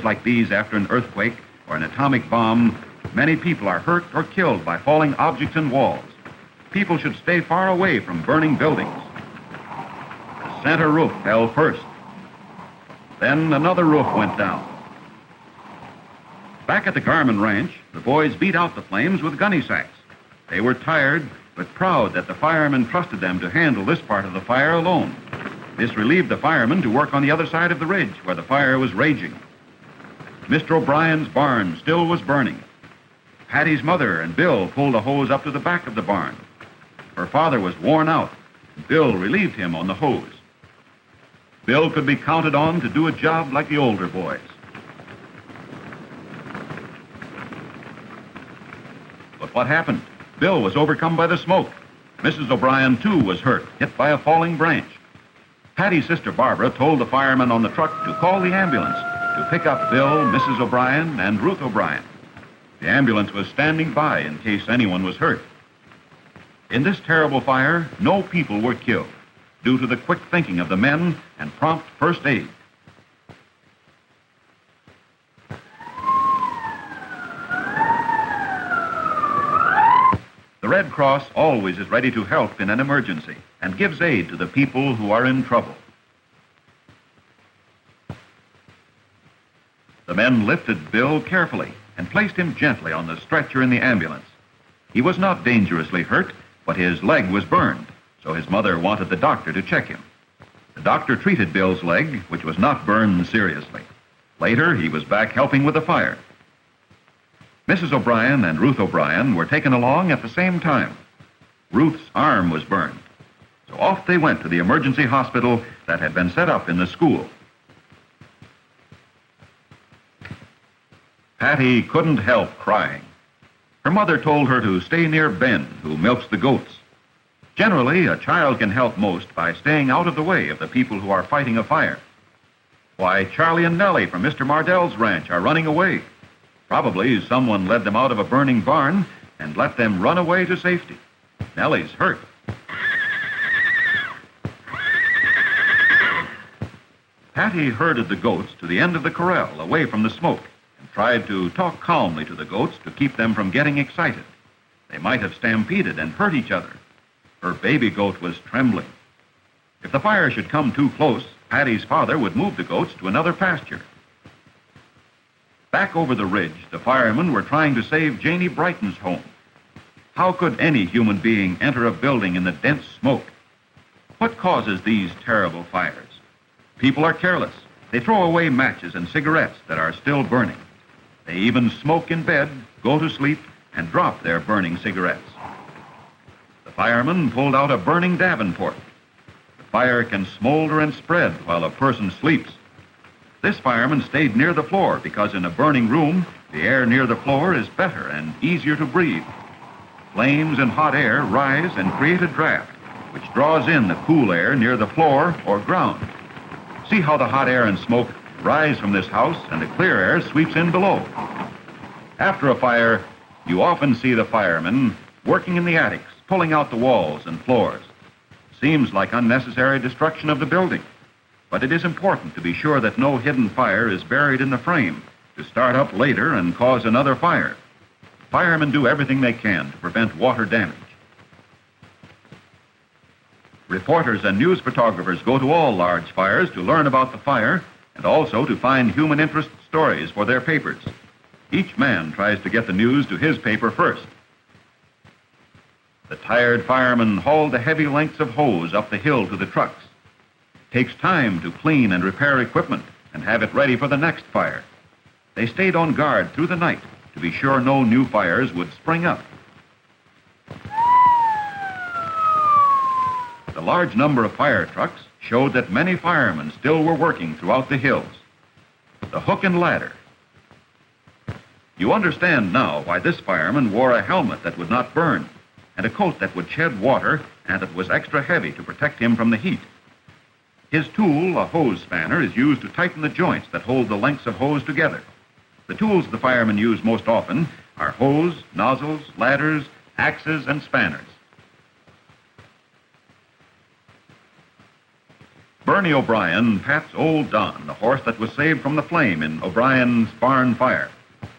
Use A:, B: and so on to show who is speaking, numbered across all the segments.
A: like these after an earthquake or an atomic bomb, many people are hurt or killed by falling objects and walls. People should stay far away from burning buildings. The center roof fell first. Then another roof went down. Back at the Garman Ranch, the boys beat out the flames with gunny sacks. They were tired, but proud that the firemen trusted them to handle this part of the fire alone. This relieved the firemen to work on the other side of the ridge where the fire was raging. Mr. O'Brien's barn still was burning. Patty's mother and Bill pulled a hose up to the back of the barn. Her father was worn out. Bill relieved him on the hose. Bill could be counted on to do a job like the older boys. But what happened? Bill was overcome by the smoke. Mrs. O'Brien, too, was hurt, hit by a falling branch. Patty's sister Barbara told the firemen on the truck to call the ambulance to pick up Bill, Mrs. O'Brien, and Ruth O'Brien. The ambulance was standing by in case anyone was hurt. In this terrible fire, no people were killed due to the quick thinking of the men and prompt first aid. The Red Cross always is ready to help in an emergency and gives aid to the people who are in trouble. The men lifted Bill carefully and placed him gently on the stretcher in the ambulance. He was not dangerously hurt, but his leg was burned, so his mother wanted the doctor to check him. The doctor treated Bill's leg, which was not burned seriously. Later, he was back helping with the fire. Mrs. O'Brien and Ruth O'Brien were taken along at the same time. Ruth's arm was burned, so off they went to the emergency hospital that had been set up in the school. Patty couldn't help crying. Her mother told her to stay near Ben, who milks the goats. Generally, a child can help most by staying out of the way of the people who are fighting a fire. Why, Charlie and Nellie from Mr. Mardell's ranch are running away. Probably someone led them out of a burning barn and let them run away to safety. Nellie's hurt. Patty herded the goats to the end of the corral, away from the smoke, and tried to talk calmly to the goats to keep them from getting excited. They might have stampeded and hurt each other. Her baby goat was trembling. If the fire should come too close, Patty's father would move the goats to another pasture. Back over the ridge, the firemen were trying to save Janie Brighton's home. How could any human being enter a building in the dense smoke? What causes these terrible fires? People are careless. They throw away matches and cigarettes that are still burning. They even smoke in bed, go to sleep, and drop their burning cigarettes. The firemen pulled out a burning Davenport. The fire can smolder and spread while a person sleeps. This fireman stayed near the floor because in a burning room, the air near the floor is better and easier to breathe. Flames and hot air rise and create a draft, which draws in the cool air near the floor or ground. See how the hot air and smoke rise from this house and the clear air sweeps in below. After a fire, you often see the firemen working in the attics, pulling out the walls and floors. Seems like unnecessary destruction of the building. But it is important to be sure that no hidden fire is buried in the frame to start up later and cause another fire. Firemen do everything they can to prevent water damage. Reporters and news photographers go to all large fires to learn about the fire and also to find human interest stories for their papers. Each man tries to get the news to his paper first. The tired firemen haul the heavy lengths of hose up the hill to the trucks. Takes time to clean and repair equipment and have it ready for the next fire. They stayed on guard through the night to be sure no new fires would spring up. The large number of fire trucks showed that many firemen still were working throughout the hills. The hook and ladder. You understand now why this fireman wore a helmet that would not burn and a coat that would shed water and that was extra heavy to protect him from the heat. His tool, a hose spanner, is used to tighten the joints that hold the lengths of hose together. The tools the firemen use most often are hose, nozzles, ladders, axes, and spanners. Bernie O'Brien pats old Don, the horse that was saved from the flame in O'Brien's barn fire.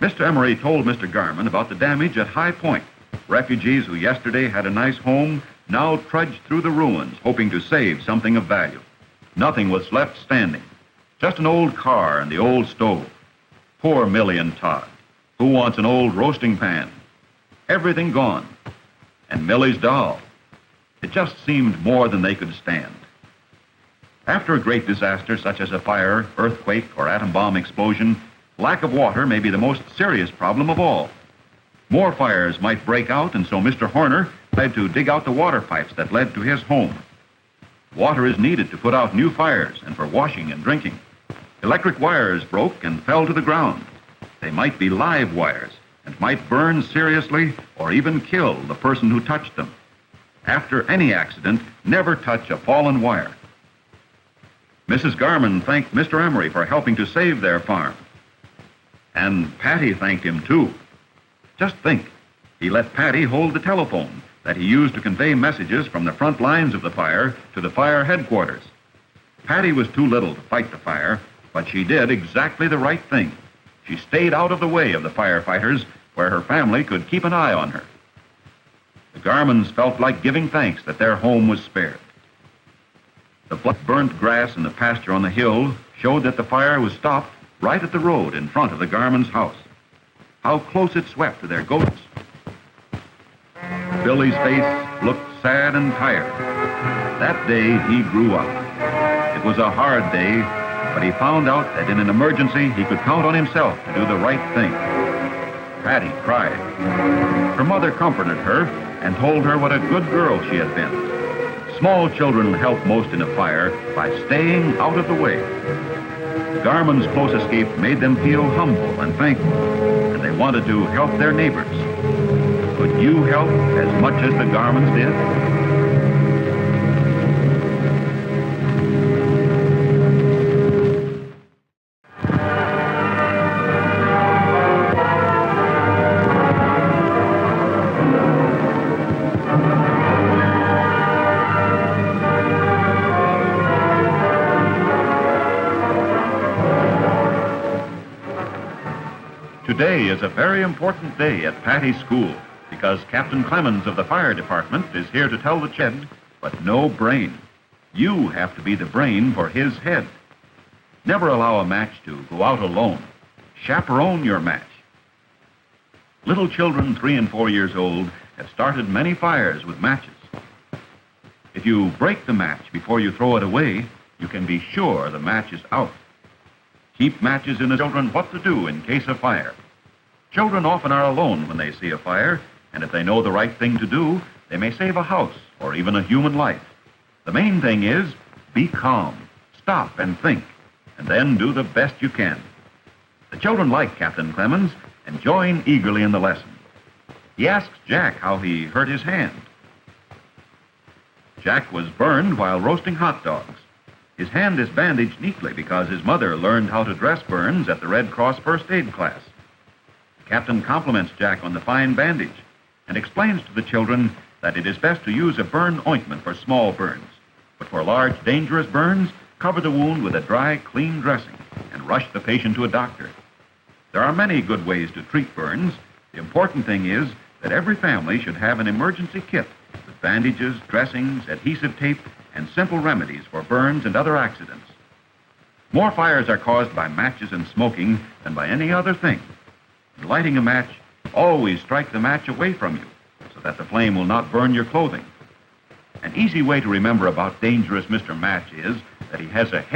A: Mr. Emery told Mr. Garman about the damage at High Point. Refugees who yesterday had a nice home now trudged through the ruins, hoping to save something of value. Nothing was left standing. Just an old car and the old stove. Poor Millie and Todd. Who wants an old roasting pan? Everything gone. And Millie's doll. It just seemed more than they could stand. After a great disaster such as a fire, earthquake, or atom bomb explosion, lack of water may be the most serious problem of all. More fires might break out, and so Mr. Horner had to dig out the water pipes that led to his home. Water is needed to put out new fires and for washing and drinking. Electric wires broke and fell to the ground. They might be live wires and might burn seriously or even kill the person who touched them. After any accident, never touch a fallen wire. Mrs. Garman thanked Mr. Emery for helping to save their farm. And Patty thanked him, too. Just think, he let Patty hold the telephone that he used to convey messages from the front lines of the fire to the fire headquarters. Patty was too little to fight the fire, but she did exactly the right thing. She stayed out of the way of the firefighters where her family could keep an eye on her. The Garmans felt like giving thanks that their home was spared. The burnt grass in the pasture on the hill showed that the fire was stopped right at the road in front of the Garmans' house. How close it swept to their goats. Billy's face looked sad and tired. That day he grew up. It was a hard day, but he found out that in an emergency he could count on himself to do the right thing. Patty cried. Her mother comforted her and told her what a good girl she had been. Small children help most in a fire by staying out of the way. Garman's close escape made them feel humble and thankful, and they wanted to help their neighbors. Could you help as much as the Garmans did? Today is a very important day at Patty's school because Captain Clemens of the fire department is here to tell the head, but no brain. You have to be the brain for his head. Never allow a match to go out alone. Chaperone your match. Little children 3 and 4 years old have started many fires with matches. If you break the match before you throw it away, you can be sure the match is out. Keep matches in the children what to do in case of fire. Children often are alone when they see a fire, and if they know the right thing to do, they may save a house or even a human life. The main thing is be calm, stop and think, and then do the best you can. The children like Captain Clemens and join eagerly in the lesson. He asks Jack how he hurt his hand. Jack was burned while roasting hot dogs. His hand is bandaged neatly because his mother learned how to dress burns at the Red Cross first aid class. The captain compliments Jack on the fine bandage and explains to the children that it is best to use a burn ointment for small burns, but for large, dangerous burns, cover the wound with a dry, clean dressing and rush the patient to a doctor. There are many good ways to treat burns. The important thing is that every family should have an emergency kit with bandages, dressings, adhesive tape, and simple remedies for burns and other accidents. More fires are caused by matches and smoking than by any other thing. In lighting a match, always strike the match away from you so that the flame will not burn your clothing. An easy way to remember about dangerous Mr. Match is that he has a head